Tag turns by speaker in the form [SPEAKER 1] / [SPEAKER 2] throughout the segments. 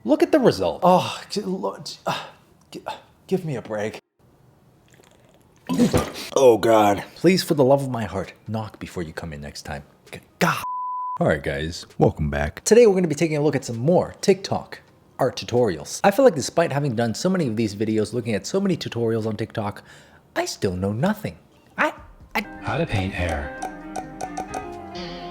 [SPEAKER 1] Look at the result. Oh, give me a break. Oh God. Please, for the love of my heart, knock before you come in next time. God. Alright guys, welcome back. Today we're going to be taking a look at some more TikTok art tutorials. I feel like despite having done so many of these videos, looking at so many tutorials on TikTok, I still know nothing.
[SPEAKER 2] How to paint hair.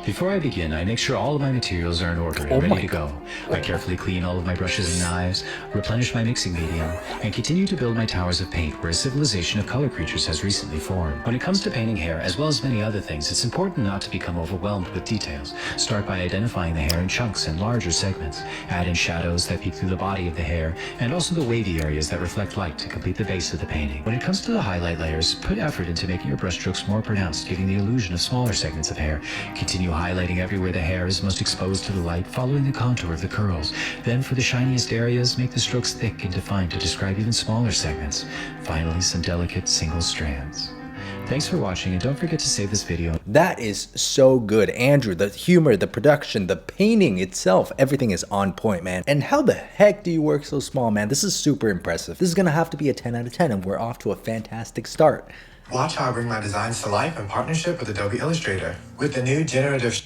[SPEAKER 2] Before I begin, I make sure all of my materials are in order and ready to go. I carefully clean all of my brushes and knives, replenish my mixing medium, and continue to build my towers of paint where a civilization of color creatures has recently formed. When it comes to painting hair, as well as many other things, it's important not to become overwhelmed with details. Start by identifying the hair in chunks and larger segments. Add in shadows that peek through the body of the hair, and also the wavy areas that reflect light to complete the base of the painting. When it comes to the highlight layers, put effort into making your brushstrokes more pronounced, giving the illusion of smaller segments of hair. Continue highlighting everywhere the hair is most exposed to the light, following the contour of the curls. Then for the shiniest areas, make the strokes thick and defined to describe even smaller segments. Finally, some delicate single strands. Thanks for watching, and don't forget to save this video.
[SPEAKER 1] That is so good. Andrew, the humor, the production, the painting itself, everything is on point, man. And how the heck do you work so small, man? This is super impressive. This is gonna have to be a 10 out of 10, and we're off to a fantastic start.
[SPEAKER 3] Watch how I bring my designs to life in partnership with Adobe Illustrator. With the new generative...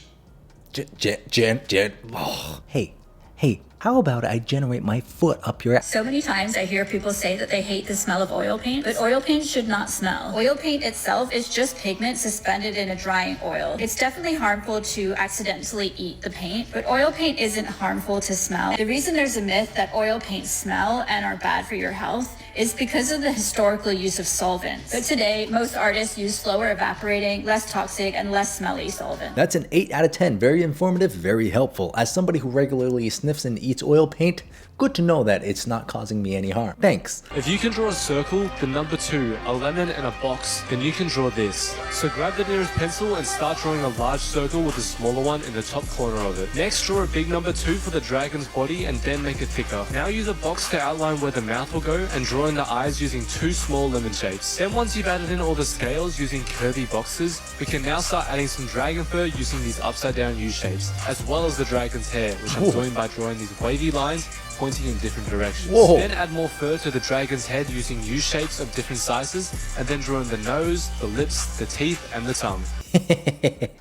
[SPEAKER 1] Hey, how about I generate my foot up your ass?
[SPEAKER 4] So many times I hear people say that they hate the smell of oil paint, but oil paint should not smell. Oil paint itself is just pigment suspended in a drying oil. It's definitely harmful to accidentally eat the paint, but oil paint isn't harmful to smell. The reason there's a myth that oil paints smell and are bad for your health is because of the historical use of solvents. But today, most artists use slower evaporating, less toxic, and less smelly solvents.
[SPEAKER 1] That's an 8 out of 10. Very informative, very helpful. As somebody who regularly sniffs and eats oil paint, good to know that it's not causing me any harm. Thanks.
[SPEAKER 5] If you can draw a circle, the number 2, a lemon, and a box, then you can draw this. So grab the nearest pencil and start drawing a large circle with a smaller one in the top corner of it. Next, draw a big number 2 for the dragon's body and then make it thicker. Now use a box to outline where the mouth will go and draw in the eyes using 2 small lemon shapes. Then once you've added in all the scales using curvy boxes, we can now start adding some dragon fur using these upside down U shapes, as well as the dragon's hair, which I'm doing by drawing these wavy lines pointing in different directions.
[SPEAKER 1] Whoa.
[SPEAKER 5] Then add more fur to the dragon's head using U shapes of different sizes, and then draw in the nose, the lips, the teeth, and the tongue.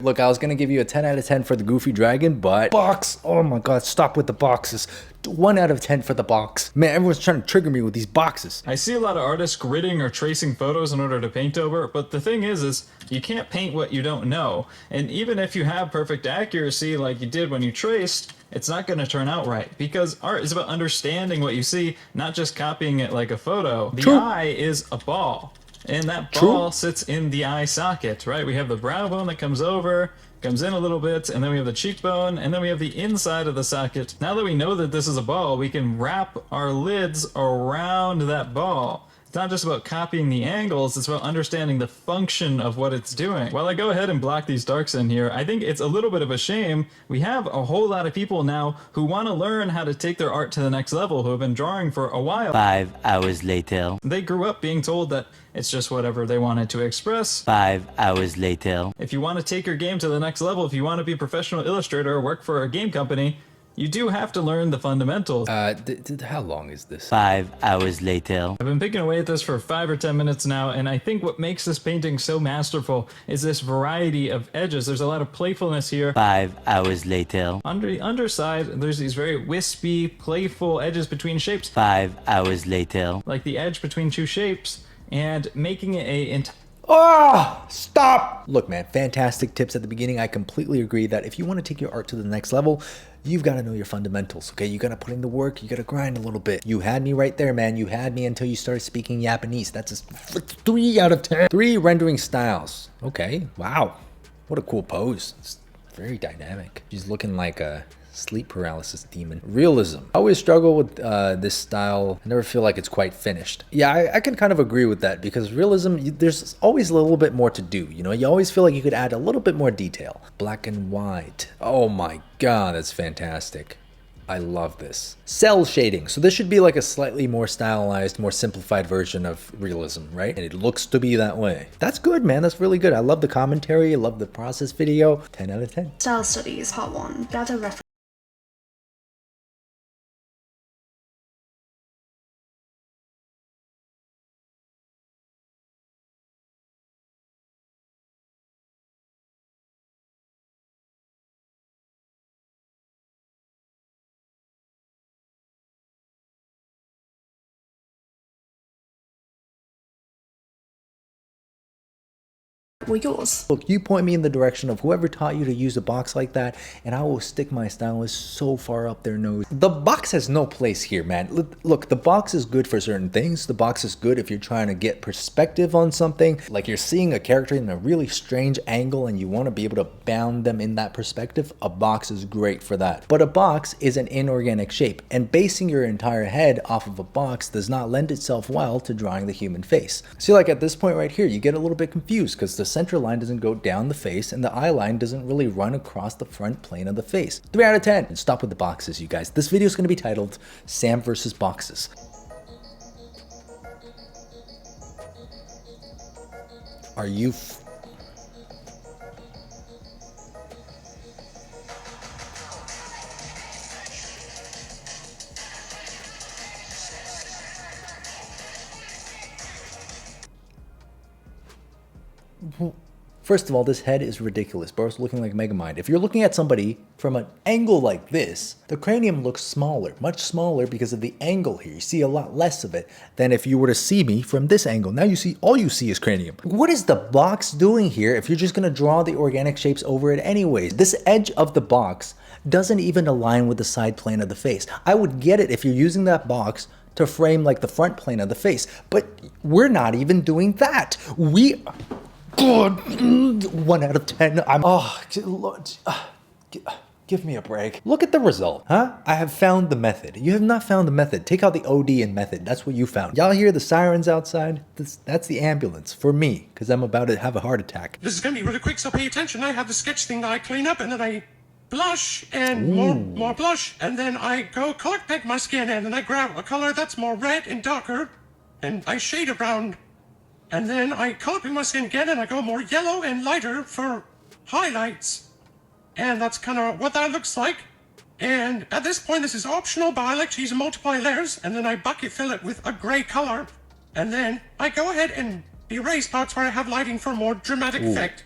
[SPEAKER 1] Look, I was gonna give you a 10 out of 10 for the goofy dragon, but box, oh my god, stop with the boxes. 1 out of 10 for the box. Man, everyone's trying to trigger me with these boxes.
[SPEAKER 6] I see a lot of artists gridding or tracing photos in order to paint over, but the thing is you can't paint what you don't know. And even if you have perfect accuracy like you did when you traced, it's not going to turn out right, because art is about understanding what you see, not just copying it like a photo. The eye is a ball, and that ball sits in the eye socket, right? We have the brow bone that comes over, comes in a little bit, and then we have the cheekbone, and then we have the inside of the socket. Now that we know that this is a ball, we can wrap our lids around that ball. It's not just about copying the angles, it's about understanding the function of what it's doing. While I go ahead and block these darks in here, I think it's a little bit of a shame. We have a whole lot of people now who want to learn how to take their art to the next level, who have been drawing for a while.
[SPEAKER 7] 5 hours later.
[SPEAKER 6] They grew up being told that it's just whatever they wanted to express.
[SPEAKER 7] 5 hours later.
[SPEAKER 6] If you want to take your game to the next level, if you want to be a professional illustrator or work for a game company, you do have to learn the fundamentals.
[SPEAKER 1] How long is this?
[SPEAKER 7] 5 hours later.
[SPEAKER 6] I've been picking away at this for 5 or 10 minutes now, and I think what makes this painting so masterful is this variety of edges. There's a lot of playfulness here.
[SPEAKER 7] 5 hours later.
[SPEAKER 6] On the underside, there's these very wispy, playful edges between shapes.
[SPEAKER 7] 5 hours later.
[SPEAKER 6] Like the edge between 2 shapes, and making it
[SPEAKER 1] Oh, stop! Look, man, fantastic tips at the beginning. I completely agree that if you want to take your art to the next level, you've got to know your fundamentals, okay? You got to put in the work, you got to grind a little bit. You had me right there, man. You had me until you started speaking Japanese. That's a 3 out of 10. 3 rendering styles. Okay, wow. What a cool pose. It's very dynamic. She's looking like a sleep paralysis demon. Realism. I always struggle with this style. I never feel like it's quite finished. Yeah, I can kind of agree with that, because realism, there's always a little bit more to do. You know, you always feel like you could add a little bit more detail. Black and white. Oh my god, that's fantastic. I love this. Cell shading. So this should be like a slightly more stylized, more simplified version of realism, right? And it looks to be that way. That's good, man. That's really good. I love the commentary. I love the process video. 10 out of 10.
[SPEAKER 8] Style Studies Part 1. Gather references. resemble yours.
[SPEAKER 1] Look, you point me in the direction of whoever taught you to use a box like that, and I will stick my stylus so far up their nose. The box has no place here, man. Look, the box is good for certain things. The box is good if you're trying to get perspective on something, like you're seeing a character in a really strange angle and you want to be able to bound them in that perspective. A box is great for that. But a box is an inorganic shape, and basing your entire head off of a box does not lend itself well to drawing the human face. See, like at this point right here, you get a little bit confused because the center line doesn't go down the face and the eye line doesn't really run across the front plane of the face. 3 out of 10. And stop with the boxes, you guys. This video is going to be titled Sam versus Boxes. Are you First of all, this head is ridiculous. Bro's looking like Megamind. If you're looking at somebody from an angle like this, the cranium looks smaller, much smaller because of the angle here. You see a lot less of it than if you were to see me from this angle. Now you see, all you see is cranium. What is the box doing here if you're just gonna draw the organic shapes over it anyways? This edge of the box doesn't even align with the side plane of the face. I would get it if you're using that box to frame like the front plane of the face, but we're not even doing that. God, 1 out of 10. Give me a break. Look at the result, huh? I have found the method. You have not found the method. Take out the OD in method. That's what you found. Y'all hear the sirens outside? That's the ambulance for me, because I'm about to have a heart attack.
[SPEAKER 9] This is gonna be really quick, so pay attention. I have the sketch thing that I clean up, and then I blush, and more blush, and then I go color pick my skin, and then I grab a color that's more red and darker, and I shade around. And then I color pick my skin again, and I go more yellow and lighter for highlights. And that's kind of what that looks like. And at this point, this is optional, but I like to use multiply layers, and then I bucket fill it with a gray color. And then I go ahead and erase parts where I have lighting for a more dramatic effect.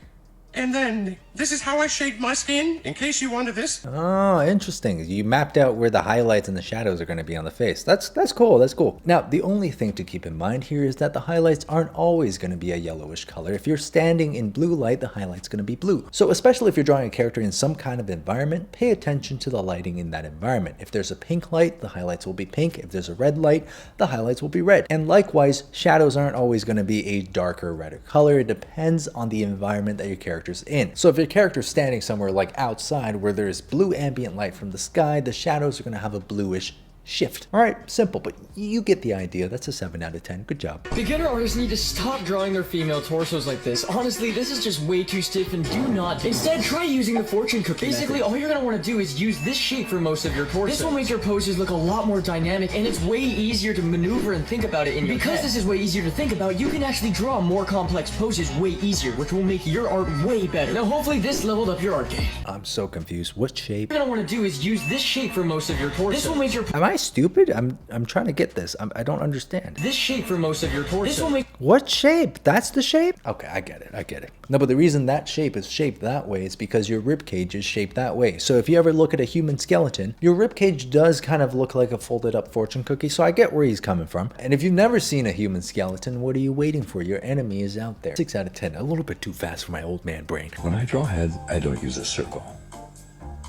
[SPEAKER 9] And then this is how I shade my skin, in case you wanted this.
[SPEAKER 1] Oh, interesting. You mapped out where the highlights and the shadows are going to be on the face. That's cool. That's cool. Now, the only thing to keep in mind here is that the highlights aren't always going to be a yellowish color. If you're standing in blue light, the highlight's going to be blue. So especially if you're drawing a character in some kind of environment, pay attention to the lighting in that environment. If there's a pink light, the highlights will be pink. If there's a red light, the highlights will be red. And likewise, shadows aren't always going to be a darker, redder color. It depends on the environment that your character's in. So if your character's standing somewhere like outside where there's blue ambient light from the sky, the shadows are going to have a bluish shift. All right, simple, but you get the idea. That's a 7 out of 10. Good job.
[SPEAKER 10] Beginner artists need to stop drawing their female torsos like this. Honestly, this is just way too stiff, and do not. Instead, try using the fortune cookie method. Basically, all you're gonna want to do is use this shape for most of your torso. This will make your poses look a lot more dynamic, and it's way easier to maneuver and think about it in your head. Because this is way easier to think about, you can actually draw more complex poses way easier, which will make your art way better. Now, hopefully this leveled up your art game.
[SPEAKER 1] I'm so confused. What shape?
[SPEAKER 10] What you're gonna want to do is use this shape for most of your torso. This will make your...
[SPEAKER 1] Am I stupid? I'm trying to get this. I don't understand.
[SPEAKER 10] This shape for most of your torso. This will make...
[SPEAKER 1] What shape? That's the shape? Okay, I get it. No, but the reason that shape is shaped that way is because your rib cage is shaped that way. So if you ever look at a human skeleton, your rib cage does kind of look like a folded up fortune cookie. So I get where he's coming from. And if you've never seen a human skeleton, what are you waiting for? Your enemy is out there. 6 out of 10. A little bit too fast for my old man brain.
[SPEAKER 11] When I draw heads, I don't use a circle.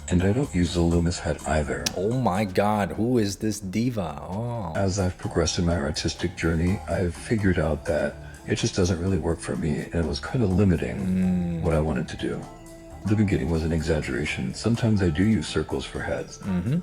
[SPEAKER 11] And I don't use the Loomis head either.
[SPEAKER 1] Oh my god, who is this diva? Oh.
[SPEAKER 11] As I've progressed in my artistic journey, I've figured out that it just doesn't really work for me, and it was kind of limiting what I wanted to do. The beginning was an exaggeration. Sometimes I do use circles for heads,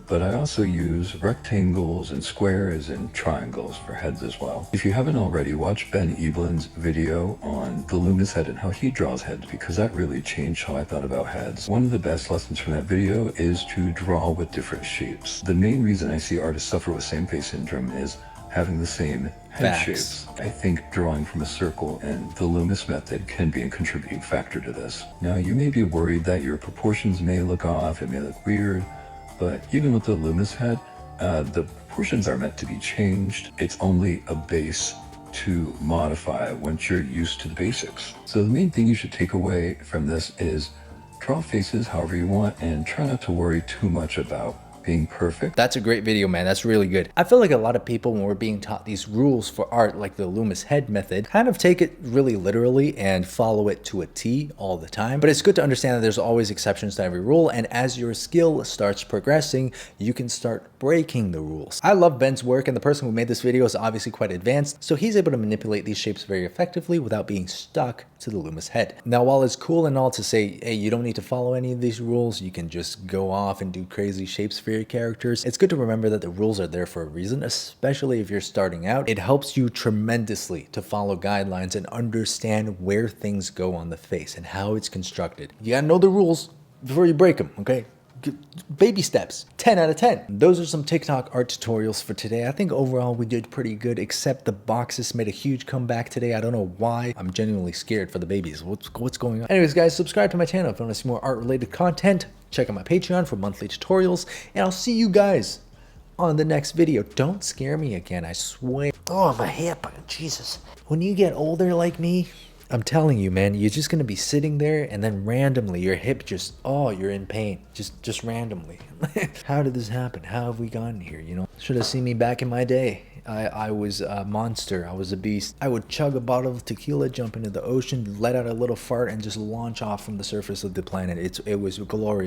[SPEAKER 11] but I also use rectangles and squares and triangles for heads as well. If you haven't already, watch Ben Ebelin's video on the Loomis head and how he draws heads, because that really changed how I thought about heads. One of the best lessons from that video is to draw with different shapes. The main reason I see artists suffer with same face syndrome is having the same head shapes. I think drawing from a circle and the Loomis method can be a contributing factor to this. Now, you may be worried that your proportions may look off, it may look weird, but even with the Loomis head, the proportions are meant to be changed. It's only a base to modify once you're used to the basics. So the main thing you should take away from this is draw faces however you want and try not to worry too much about being perfect.
[SPEAKER 1] That's a great video, man. That's really good. I feel like a lot of people, when we're being taught these rules for art, like the Loomis head method, kind of take it really literally and follow it to a T all the time. But it's good to understand that there's always exceptions to every rule, and as your skill starts progressing, you can start breaking the rules. I love Ben's work, and the person who made this video is obviously quite advanced, so he's able to manipulate these shapes very effectively without being stuck to the Loomis head. Now, while it's cool and all to say, hey, you don't need to follow any of these rules, you can just go off and do crazy shapes for your characters, it's good to remember that the rules are there for a reason, especially if you're starting out. It helps you tremendously to follow guidelines and understand where things go on the face and how it's constructed. You gotta know the rules before you break them, okay? Baby steps, 10 out of 10. Those are some TikTok art tutorials for today. I think overall we did pretty good, except the boxes made a huge comeback today. I don't know why. I'm genuinely scared for the babies. What's going on? Anyways, guys, subscribe to my channel if you want to see more art-related content. Check out my Patreon for monthly tutorials, and I'll see you guys on the next video. Don't scare me again, I swear. Oh, my hip, Jesus. When you get older like me, I'm telling you, man, you're just gonna be sitting there and then randomly your hip just, oh, you're in pain. Just randomly. How did this happen? How have we gotten here, you know? Should have seen me back in my day. I was a monster. I was a beast. I would chug a bottle of tequila, jump into the ocean, let out a little fart, and just launch off from the surface of the planet. It was glorious.